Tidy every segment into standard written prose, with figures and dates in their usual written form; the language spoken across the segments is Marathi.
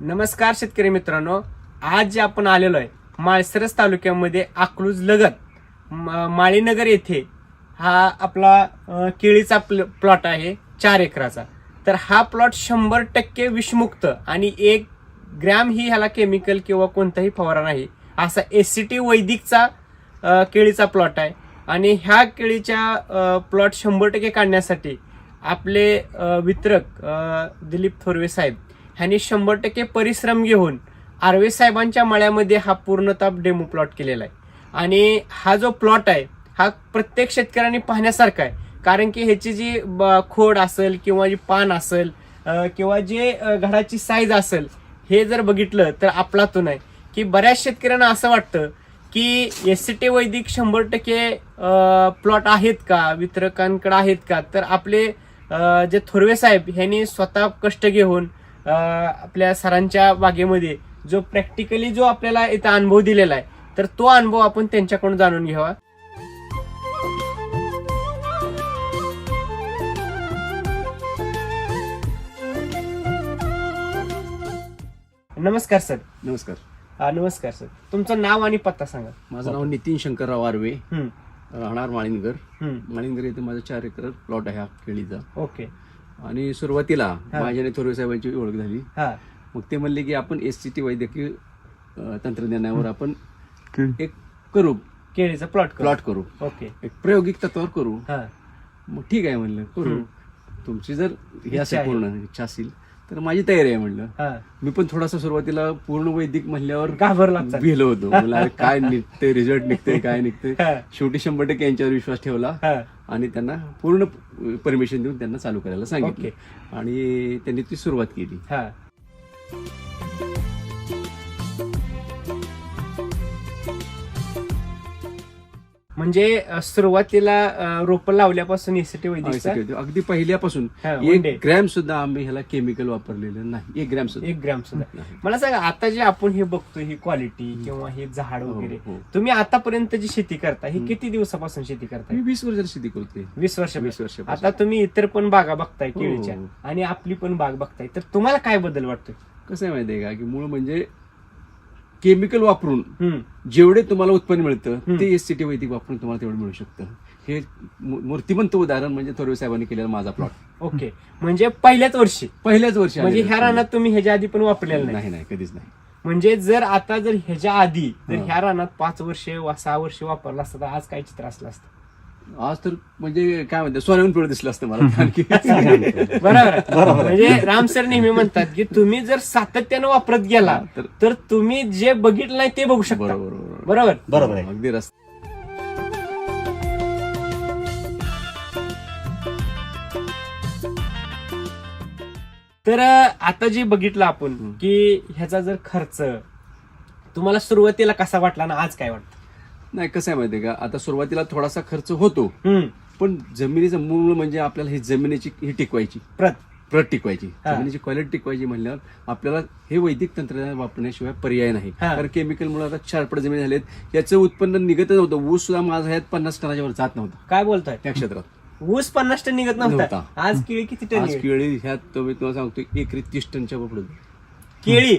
नमस्कार शेतकरी मित्रांनो, आज जे आपण आलेलो आहे माळशिरस तालुक्यामध्ये अकलूज लगत माळीनगर येथे हा आपला केळीचा प्लॉट आहे 4 एकराचा. तर हा प्लॉट 100% विषमुक्त आणि 1 ग्रॅम ही ह्याला केमिकल किंवा कोणताही फवारा नाही असा एससीटी वैदिकचा केळीचा प्लॉट आहे. आणि ह्या केळीच्या प्लॉट 100% काढण्यासाठी आपले वितरक दिलीप थोरवे साहेब ह्यांनी 100% परिश्रम घेऊन आर्वे साहेबांच्या मळ्यामध्ये हा पूर्णतः डेमो प्लॉट केलेला आहे. आणि हा जो प्लॉट आहे हा प्रत्येक शेतकऱ्यांनी पाहण्यासारखा आहे, कारण की ह्याची जी खोड असेल किंवा जी पान असेल किंवा जे घडाची साईज असेल हे जर बघितलं तर अफलातून आहे. की बऱ्याच शेतकऱ्यांना असं वाटतं की एससीटी वैदिक 100% प्लॉट आहेत का, वितरकांकडे आहेत का. तर आपले जे थोरवे साहेब ह्यांनी स्वतः कष्ट घेऊन आपल्या सरांच्या बागेमध्ये जो प्रॅक्टिकली जो आपल्याला इथं अनुभव दिलेला आहे, तर तो अनुभव आपण त्यांच्याकडून जाणून घ्यावा. नमस्कार सर. नमस्कार. नमस्कार सर, तुमचं नाव आणि पत्ता सांगा. माझं नाव नितीन शंकरराव आर्वे, राहणार माळीनगर. माळीनगर येथे माझा 4 एकर प्लॉट आहे हा केळीचा. ओके. आणि सुरुवातीला माझ्याने थोरवे साहेबांची ओळख झाली. मग ते म्हणले की आपण एससीटी वैद्यकीय तंत्रज्ञानावर आपण एक करू, केळीचा प्लॉट करू. ओके. एक प्रायोगिक तत्वावर करू. मग ठीक आहे म्हणलं, करू. तुमची जर हे असेल पूर्ण इच्छा असेल तर माझी तयारी आहे म्हणलं. मी पण थोडासा सुरुवातीला पूर्ण वैदिक म्हणल्यावर घाबरला, भिलो होतो. मला काय निघतंय, रिझल्ट निघतंय, काय निघतंय. शेवटी 100% यांच्यावर विश्वास ठेवला आणि त्यांना पूर्ण परमिशन देऊन त्यांना चालू करायला सांगितले आणि त्यांनी ती सुरुवात केली. म्हणजे सुरुवातीला रोप लावल्यापासून एसटी वैदिक अगदी पहिल्यापासून 1 ग्रॅम सुद्धा आम्ही ह्याला केमिकल वापरलेलं नाही. 1 ग्रॅम सुद्धा. मला सांगा, आता जे आपण हे बघतो ही क्वालिटी किंवा हे झाड वगैरे, तुम्ही आतापर्यंत जी शेती करता ही किती दिवसापासून शेती करताय? मी 20 वर्ष शेती करतोय. 20 वर्ष. आता तुम्ही इतर पण बागा बघताय केळीच्या आणि आपली पण बाग बघताय, तर तुम्हाला काय बदल वाटतोय? कसं आहे माहितीये का, की मूळ म्हणजे केमिकल वापरून जेवढे तुम्हाला उत्पन्न मिळतं ते एससीटी वैदिक वापरून तुम्हाला तेवढं मिळू शकतं. हे मूर्तिमंत उदाहरण म्हणजे थोरवे साहेबांनी केलेला माझा प्लॉट. ओके. म्हणजे पहिल्याच वर्षी म्हणजे ह्या रानात तुम्ही ह्याच्या आधी पण वापरलेलं नाही, कधीच नाही. म्हणजे जर ह्याच्या आधी जर ह्या रानात 5 वर्ष 6 वर्ष वापरला असतं तर आज काय चित्र असलं असतं? आज तर म्हणजे काय म्हणते, सोन्याहून पिवळं दिसलं असतं मला. बरोबर. म्हणजे राम सर नेहमी म्हणतात की तुम्ही जर सातत्यानं वापरत गेला तर तुम्ही जे बघितलं नाही ते बघू शकता. बरोबर. अगदी रस्ता. तर आता जे बघितलं आपण की ह्याचा जर खर्च तुम्हाला सुरुवातीला कसा वाटला ना आज काय वाटतं? नाही, कसं आहे माहितीये का, आता सुरुवातीला थोडासा खर्च होतो, पण जमिनीचं मूळ म्हणजे आपल्याला ही जमिनीची ही टिकवायची, प्रत टिकवायची, जमिनीची क्वालिटी टिकवायची म्हणल्यावर आपल्याला हे वैदिक तंत्रज्ञान वापरण्याशिवाय पर्याय नाही. कारण केमिकलमुळे आता 4 पट जमीन झालेत, याचं उत्पन्न निघतच नव्हतं. ऊस सुद्धा माझा ह्यात 50 टनाच्या वर जात नव्हता. काय बोलताय? त्या क्षेत्रात ऊस 50 टन निघत नव्हता. आज केळी किती टन? आज केळी ह्यात मी तुम्हाला सांगतो एकरी 30 टनच्या पुढे केळी.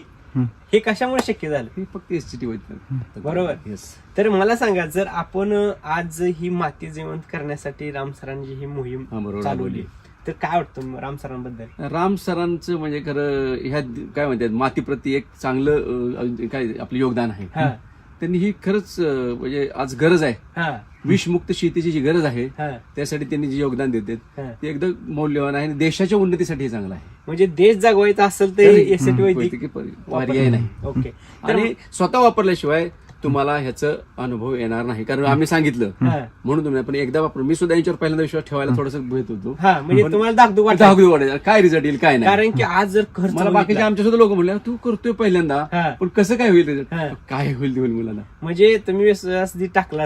हे कशामुळे शक्य झालं? हे फक्त एससीटी वैदिक. बरोबर. तर मला सांगा, जर आपण आज ही माती जिवंत करण्यासाठी राम सरांची ही मोहीम चालवली तर काय वाटतं राम सरांबद्दल? राम सरांचं म्हणजे खरं ह्या काय म्हणतात मातीप्रती एक चांगलं काय आपलं योगदान आहे. त्यांनी ही खरंच म्हणजे आज गरज आहे, विषमुक्त शेतीची जी गरज आहे त्यासाठी त्यांनी जे योगदान देतात ते एकदम मौल्यवान आहे आणि देशाच्या उन्नतीसाठी चांगलं आहे. म्हणजे देश जगवायचा असेल तर एसटी वैदिक पर्याय नाही. ओके. आणि स्वतः वापरल्याशिवाय तुम्हाला ह्याचं अनुभव येणार नाही, कारण आम्ही सांगितलं म्हणून तुम्ही. पण एकदा वापरून मी सुद्धा यांच्यावर पहिल्यांदा विश्वास ठेवायला थोडंसं भीत होतो. म्हणजे तुम्हाला धाकधूक वाटायचं काय रिझल्ट येईल काय नाही. कारण की आज जर खर्च मला बाकीचे आमच्या सुद्धा लोक म्हणले तू करतोय पहिल्यांदा, पण कसं काय होईल रिझल्ट, काय होईल होईल मुलांना. म्हणजे तुम्ही विश्वास टाकला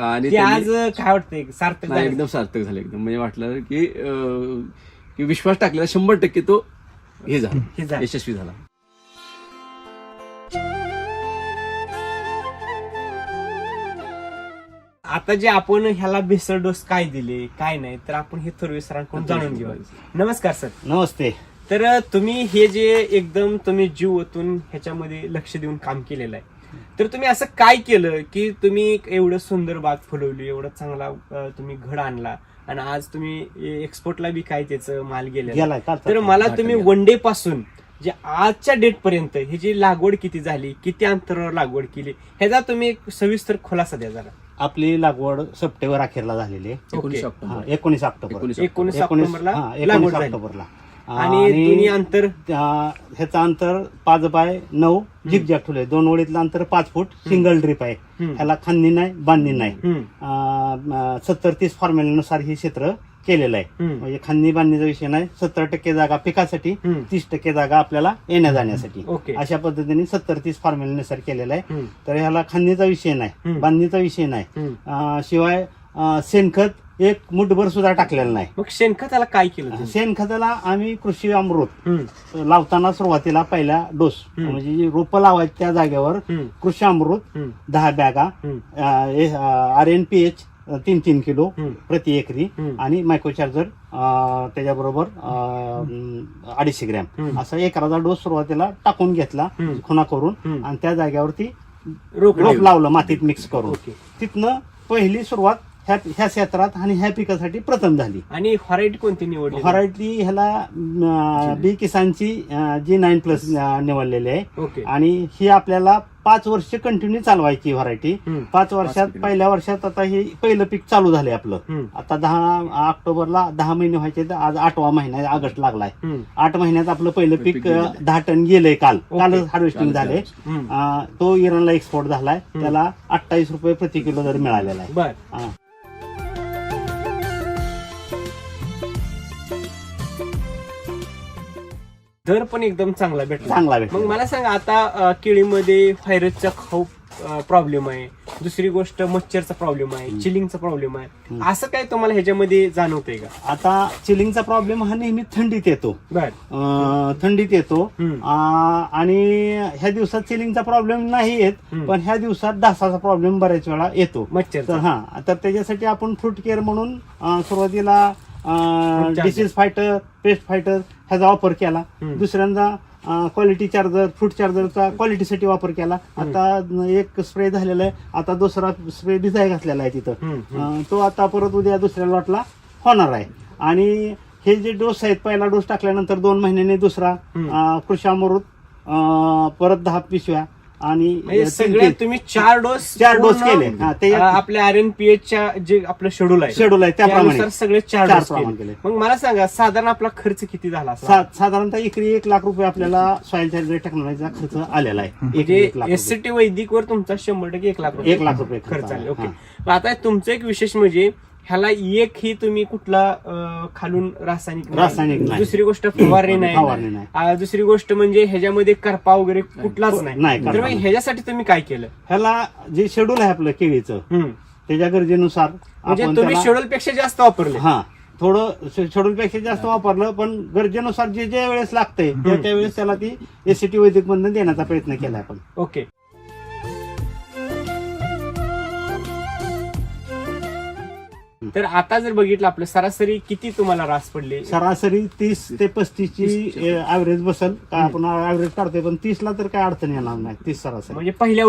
आणि आज काय वाटतंय सार्थक झालं? एकदम सार्थक झालं. एकदम म्हणजे वाटलं की विश्वास टाकलेला 100% तो हे झाला, यशस्वी झाला. आता जे आपण ह्याला भेसळ डोस काय दिले काय नाही तर आपण हे थोरवे सरांकडून जाणून घेऊ. नमस्कार सर. नमस्ते. तर तुम्ही हे जे एकदम तुम्ही जीव ओतून ह्याच्यामध्ये लक्ष देऊन काम केलेलं आहे, तर तुम्ही असं काय केलं की तुम्ही एवढं सुंदर बाग फुलवली, एवढा चांगला तुम्ही घड आणला आणि आज तुम्ही एक्सपोर्टला बी काय त्याचं माल गेला. तर मला तुम्ही वन डे पासून जे आजच्या डेट पर्यंत ही जी लागवड किती झाली, किती अंतरावर लागवड केली, ह्याचा तुम्ही एक सविस्तर खुलासा द्या जरा. आपली लागवड सप्टेंबर अखेरला झालेली आहे. 19 ऑक्टोबर 19 ऑक्टोबर 19 ऑक्टोबरला लागवड 19 झाली. ऑक्टोबरला. आणि दोन्ही अंतर ह्याचं अंतर 5x9 झिगझॅग ठेवलंय. 2 ओळीतलं अंतर 5 फूट, सिंगल ड्रीप आहे. ह्याला खांदी नाही, बांधणी नाही. 70-30 फॉर्म्युल्यानुसार हे क्षेत्र केलेलं आहे. म्हणजे खांदी बांधणीचा विषय नाही. 70% जागा पिकासाठी, 30% जागा आपल्याला येण्या जाण्यासाठी, अशा पद्धतीने 70-30 फॉर्म्युल्यानुसार केलेलं आहे. तर ह्याला खांदीचा विषय नाही, बांधणीचा विषय नाही. शिवाय शेणखत एक मुठभर सुद्धा टाकलेलं नाही. मग शेणखताला काय केलं? शेणखताला आम्ही कृषी अमृत लावताना सुरुवातीला पहिला डोस म्हणजे रोपं लावायची त्या जागेवर कृषी अमृत 10 बॅगा, RNPH 3 किलो प्रति एकरी आणि मायक्रोचार्जर त्याच्याबरोबर 250 ग्रॅम असा एकराचा डोस सुरुवातीला टाकून घेतला खुणा करून आणि त्या जागेवरती रोप लावलं मातीत मिक्स करून. तिथनं पहिली सुरुवात ह्या क्षेत्रात आणि ह्या पिकासाठी प्रथम झाली. आणि व्हरायटी कोणती निवडली? व्हरायटी ह्याला बी किसानची G9+ निवडलेली आहे. आणि ही आपल्याला 5 वर्ष कंटिन्यू चालवायची व्हरायटी. 5 वर्षात पहिल्या वर्षात आता हे पहिलं पीक चालू झालंय आपलं. आता 10 ऑक्टोबरला 10 महिने व्हायचे, तर आज 8वा महिना ऑगस्ट लागलाय. 8 महिन्यात आपलं पहिलं पीक 10 टन गेलंय. कालच हार्वेस्टिंग झालंय. तो इराणला एक्सपोर्ट झालाय. त्याला 28 रुपये प्रति किलो दर मिळालेला आहे. दर पण एकदम चांगला भेटला. भेटला. मग मला सांगा, आता केळीमध्ये व्हायरसचा खूप प्रॉब्लेम आहे, दुसरी गोष्ट मच्छरचा प्रॉब्लेम आहे, चिलिंगचा प्रॉब्लेम आहे, असं काय तुम्हाला ह्याच्यामध्ये जाणवतंय का? आता चिलिंगचा प्रॉब्लेम हा नेहमी थंडीत येतो. थंडीत येतो आणि ह्या दिवसात चिलिंगचा प्रॉब्लेम नाही येत, पण ह्या दिवसात डासाचा प्रॉब्लेम बऱ्याच वेळा येतो मच्छरचा. तर त्याच्यासाठी आपण फ्रूट केअर म्हणून सुरुवातीला डिसीज फायटर, पेस्ट फायटर ह्याचा वापर केला. दुसऱ्यांदा क्वालिटी चार्जर, फ्रूट चार्जरचा क्वालिटीसाठी वापर केला. आता एक स्प्रे झालेला आहे, आता दुसरा स्प्रे भिजाय घातलेला आहे तिथं. तो आता परत उद्या दुसऱ्या लॉटला होणार आहे. आणि हे जे डोस आहेत, पहिला डोस टाकल्यानंतर 2 महिन्याने दुसरा कृषी अमृत परत 10 पिशव्या आणि सगळे तुम्ही 4 डोस केले. आपल्या RNPH जे आपलं शेड्यूल आहे त्याप्रमाणे सगळे 4 डोस केले. मग मला सांगा, साधारण आपला खर्च किती झाला? साधारणतः एकरी 1 लाख रुपये आपल्याला सॉइल चार्जर टेक्नॉलॉजीचा खर्च आलेला आहे. SCT वैदिक वर तुमचा 100% 1 लाख रुपये खर्च आले. ओके. आता तुमचं एक विशेष म्हणजे ह्याला एक ही तुम्ही कुठला खालून रासायनिक नाही. दुसरी गोष्ट फवारणी नाही. दुसरी गोष्ट म्हणजे ह्याच्यामध्ये करपा वगैरे कुठलाच नाही. तर मग ह्याच्यासाठी तुम्ही काय केलं? ह्याला जे शेड्यूल आहे आपलं केळीचं, त्याच्या गरजेनुसार म्हणजे तुम्ही शेड्यूल पेक्षा जास्त वापरले. थोडं शेड्यूल पेक्षा जास्त वापरलं, पण गरजेनुसार जे ज्या वेळेस लागतंय त्यावेळेस त्याला ती SCT वैदिक मधून देण्याचा प्रयत्न केला आपण. ओके. तर आता जर बघितलं आपलं सरासरी किती तुम्हाला रास पडले? सरासरी 30 ते 35 ची ऍव्हरेज बसल. काय आपण ऍव्हरेज काढतोय, पण 30ला तर काय अडचण येणार नाही. 30 सरासरी म्हणजे पहिल्या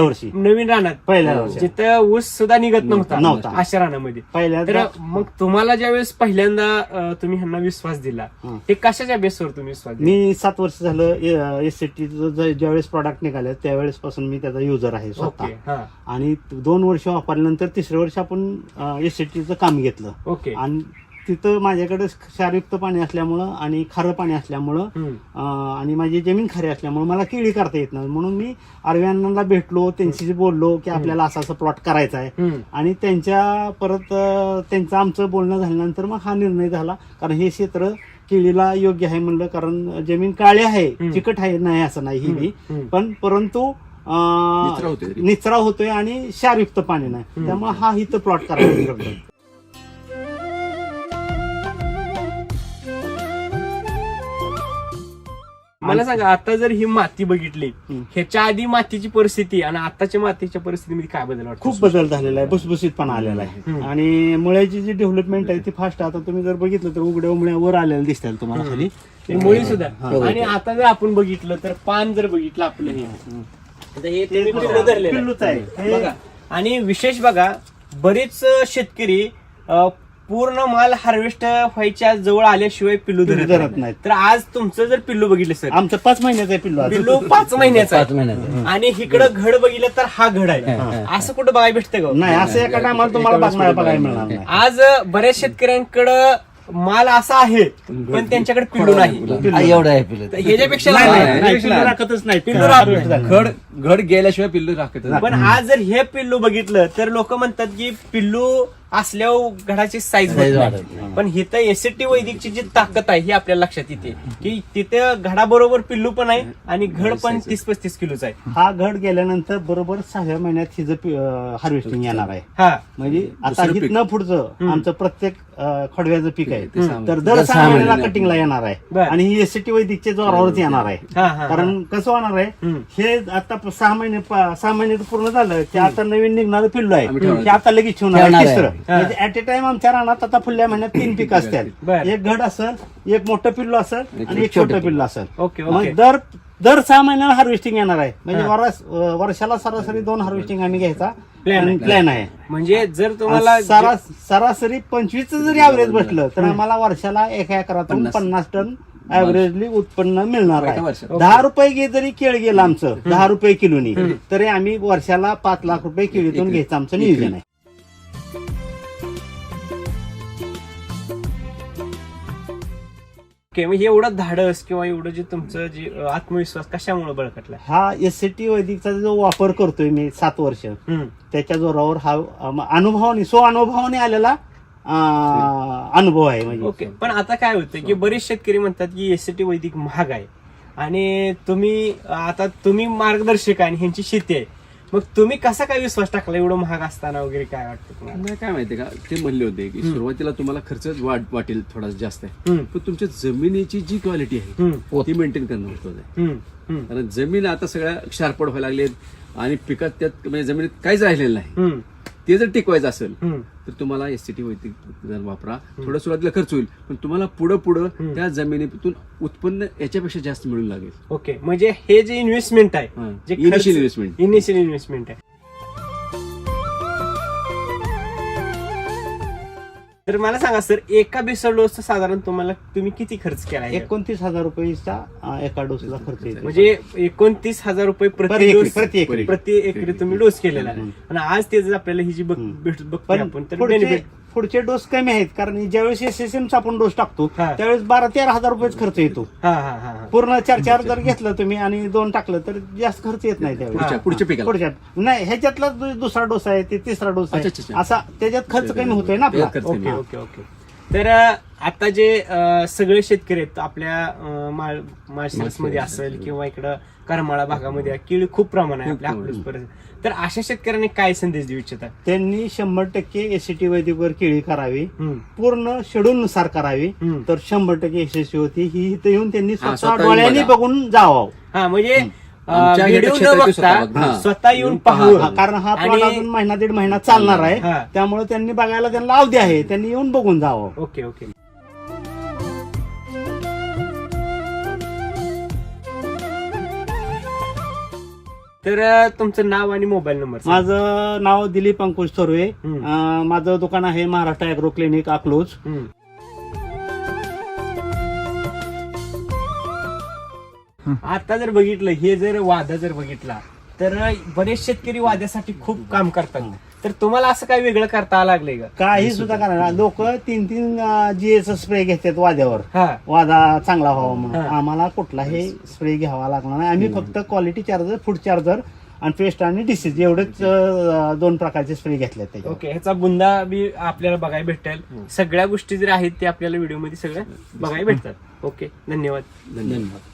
वर्षी नवीन रानात पहिल्या वर्षी जिथं ऊस सुद्धा निघत नव्हता अशा रानामध्ये पहिल्या. तर मग तुम्हाला ज्यावेळेस पहिल्यांदा तुम्ही ह्यांना विश्वास दिला, ते कशाच्या बेसवर तुम्ही विश्वास दिला? मी 7 वर्ष झालं SCT ज्यावेळेस प्रॉडक्ट निघाले त्यावेळेस पासून मी त्याचा युजर आहे स्वतः. आणि 2 वर्ष वापरल्यानंतर 3रे वर्ष आपण SCTचं काम घेतलं. ओके. आणि तिथं माझ्याकडे क्षारयुक्त पाणी असल्यामुळं आणि खारं पाणी असल्यामुळं आणि माझी जमीन खारी असल्यामुळे मला केळी करता येत नाही. म्हणून मी आर्व्यांना भेटलो, त्यांच्याशी बोललो की आपल्याला असं प्लॉट करायचा आहे. आणि त्यांचं आमचं बोलणं झाल्यानंतर मग हा निर्णय झाला. कारण हे क्षेत्र केळीला योग्य आहे म्हणलं, कारण जमीन काळी आहे, चिकट आहे नाही असं नाही ही बी, पण परंतु निचरा होतोय आणि क्षारयुक्त पाणी नाही, त्यामुळे हा इथं प्लॉट करायचा. मला सांगा, आता जर ही माती बघितली, ह्याच्या आधी मातीची परिस्थिती आणि आताच्या मातीच्या परिस्थितीमध्ये काय बदल वाटतो? खूप बदल झालेला आहे, भुसभुशीतपणा आलेला आहे. आणि मुळ्याची जी डेव्हलपमेंट आहे ती फास्ट. आता तुम्ही जर बघितलं तर उघड्या मुळ्या वर आलेल्या दिसतात तुम्हाला खाली. मुळी सुद्धा. आणि आता जर आपण बघितलं तर पान जर बघितलं आपलं हे आता हे तुम्ही पिल्लू धरलेलं पिल्लूच आहे. आहे. बघा आणि विशेष बघा बरेच शेतकरी पूर्ण माल हार्वेस्ट व्हायच्या जवळ आल्याशिवाय पिल्लू पिल्लू धरत धरत नाहीत. तर आज तुमचं जर पिल्लू बघितलं सर आमचं 5 महिन्याचं आहे पिल्लू आज. पिल्लू 5 महिन्याचा 5 महिन्याचं. आणि इकडं घड बघितलं तर हा घड आहे. असं कुठं बघायला भेटतं का? नाही असं एका टायमाला तुम्हाला बघायला मिळणार नाही. आज बऱ्याच शेतकऱ्यांकडं माल असा आहे पण त्यांच्याकडे पिल्लू नाही. एवढं आहे पिल्लू. तर ह्याच्यापेक्षा नाही, लहान नाही, आहे. नाही, पिल्लू राखतच नाही. पिल्लू राखत नाही. घड गेल्याशिवाय पिल्लू राखत नाही. पण आज जर हे पिल्लू बघितलं तर लोक म्हणतात की पिल्लू असल्यावर घडाची साईज Size वाढत वाढत नाही. पण इथं एसटी वैदिकची जी ताकद आहे ही आपल्या लक्षात येते की तिथे घडाबरोबर पिल्लू पण आहे आणि घड पण 30-35 किलोच आहे. हा घड गेल्यानंतर बरोबर 6व्या महिन्यात हिचं हार्वेस्टिंग येणार आहे. हा म्हणजे आता दुसरं पीक. इथनं पुढचं आमचं प्रत्येक खडव्याचं पीक आहे ते सहा तर दर 6 महिन्याला कटिंगला येणार आहे बरं. आणि ही एसटी वैदिकच्या जोरावरच येणार आहे. हा, हा, कारण कसं होणार आहे हम्म. हे आता 6 महिने पूर्ण झालं की आता नवीन निघणारं पिल्लू आहे आम्ही ठेवणार. हे आता लगेच ठेवणार आहे ठेवणार आहे. तिसरं हा. म्हणजे ऍट ए टाइम आमच्या रानात आता पुढल्या महिन्यात 3 पीक असतात. बरं. एक घड असेल, एक मोठं पिल्लू असेल आणि एक छोटं पिल्लू असेल. ओके ओके मग दर 6 महिन्याला हार्वेस्टिंग येणार आहे. म्हणजे वर्षाला सरासरी 2 हार्वेस्टिंग आम्ही घ्यायचा प्लॅन आहे. म्हणजे जर तुम्हाला सरासरी 25 जरी ऍव्हरेज बसलं तर आम्हाला वर्षाला एका एकरातून 50 टन ऍव्हरेजली उत्पन्न मिळणार एका आहे. वर्षात. 10 रुपये जरी केळ गेलं आमचं 10 रुपये किलोनी तरी आम्ही वर्षाला 5 लाख रुपये केळीतून घ्यायचं आमचं नियोजन आहे. ओके मग एवढं धाडस किंवा एवढं जे तुमचं जे आत्मविश्वास कशामुळे बळकटला? हा एसटी वैदिकचा जो वापर करतोय मी 7 वर्ष त्याच्या जोरावर हा अनुभवाने आलेला अनुभव आहे. म्हणजे ओके पण आता काय होतं की बरेच शेतकरी म्हणतात की एसटी वैदिक महाग आहे आणि तुम्ही मार्गदर्शक आहे आणि ह्यांची शेती आहे मग तुम्ही कसा काय विश्वास टाकला एवढं महाग असताना वगैरे काय वाटतं तुम्हाला? नाही काय माहितीये का ते म्हणले होते की सुरुवातीला तुम्हाला खर्च वाटेल थोडा जास्त आहे पण तुमच्या जमिनीची जी क्वालिटी आहे ती मेंटेन करणं महत्वाचं आहे. कारण जमीन आता सगळ्या क्षारपड व्हायला लागलेत आणि पिकात त्यात म्हणजे जमिनीत काहीच राहिलेलं नाही. ते जर टिकवायचं असेल तर तुम्हाला एसटी वैदिक जर वापरा. थोडं सुरुवातीला खर्च होईल पण तुम्हाला पुढं त्या जमिनीतून उत्पन्न याच्यापेक्षा जास्त मिळून लागेल. ओके म्हणजे हे जे इन्व्हेस्टमेंट आहे जे इनिशियल इन्व्हेस्टमेंट इनिशियल इन्व्हेस्टमेंट आहे. तर मला सांगा सर एका बेसल डोसचा साधारण तुम्ही किती खर्च केला आहे? 29,000 रुपयेचा एका डोसला खर्च येतो. म्हणजे 29,000 रुपये प्रति डोस प्रति एकरी तुम्ही डोस केलेला आहे आणि आज ते जर आपल्याला ही जी बघतोय आपण तर बेनिफिट पुढचे डोस कमी आहेत कारण ज्यावेळेस एसएसएमचा आपण डोस टाकतो त्यावेळेस 12-13 रुपयेच खर्च येतो. पूर्ण 4 जर घेतलं तुम्ही आणि 2 टाकलं तर जास्त खर्च येत नाही त्यावेळेस पुढच्या पिकाला पुढच्या नाही ह्याच्यातला दुसरा डोस आहे ते तिसरा डोस आहे असा त्याच्यात खर्च कमी होतोय ना आपला. Okay okay okay. तर आता जे सगळे शेतकरी आहेत आपल्या माळशिरस मध्ये असेल किंवा इकडं करमाळा भागामध्ये केळी खूप प्रमाण आहे आपल्या अकलूजपर्यंत तर अशा शेतकऱ्यांनी काय संदेश देऊ इच्छितात? त्यांनी 100% एसटी वैदिकवर केळी करावी पूर्ण शेड्यूल नुसार करावी तर 100% यशस्वी होती. ही इथं येऊन त्यांनी स्वतः डोळ्यांनी बघून जावं. हा म्हणजे आमच्या व्हिडिओ न क्षेत्रात बघता स्वतः स्वतः येऊन पाहून कारण हा प्लॉट अजून 1.5 महिना चालणार आहे त्यामुळे त्यांनी बघायला त्यांना अवधी आहे त्यांनी येऊन बघून जावं. Okay okay. तर तुमचं नाव आणि मोबाईल नंबर? माझं नाव दिलीप अंकुश थोरवे. माझं दुकान आहे महाराष्ट्र अॅग्रो क्लिनिक अकलूज. आता जर बघितलं हे जर वादा जर बघितला तर बरेच शेतकरी वाद्यासाठी खूप काम करतात तर तुम्हाला असं काय वेगळं करता लागलंय का? काही सुद्धा करणार लोक 3 जीएच स्प्रे घेतात वाद्यावर वादा चांगला व्हावा म्हणून. आम्हाला कुठलाही स्प्रे घ्यावा लागणार नाही. आम्ही फक्त क्वालिटी चार्जर फूड चार्जर आणि पेस्ट आणि डिसीज एवढेच 2 प्रकारचे स्प्रे घेतले. ओके ह्याचा बुंदा बी आपल्याला बघायला भेटेल. सगळ्या गोष्टी जर आहेत ते आपल्याला व्हिडिओ मध्ये सगळ्या बघायला भेटतात. ओके धन्यवाद. धन्यवाद.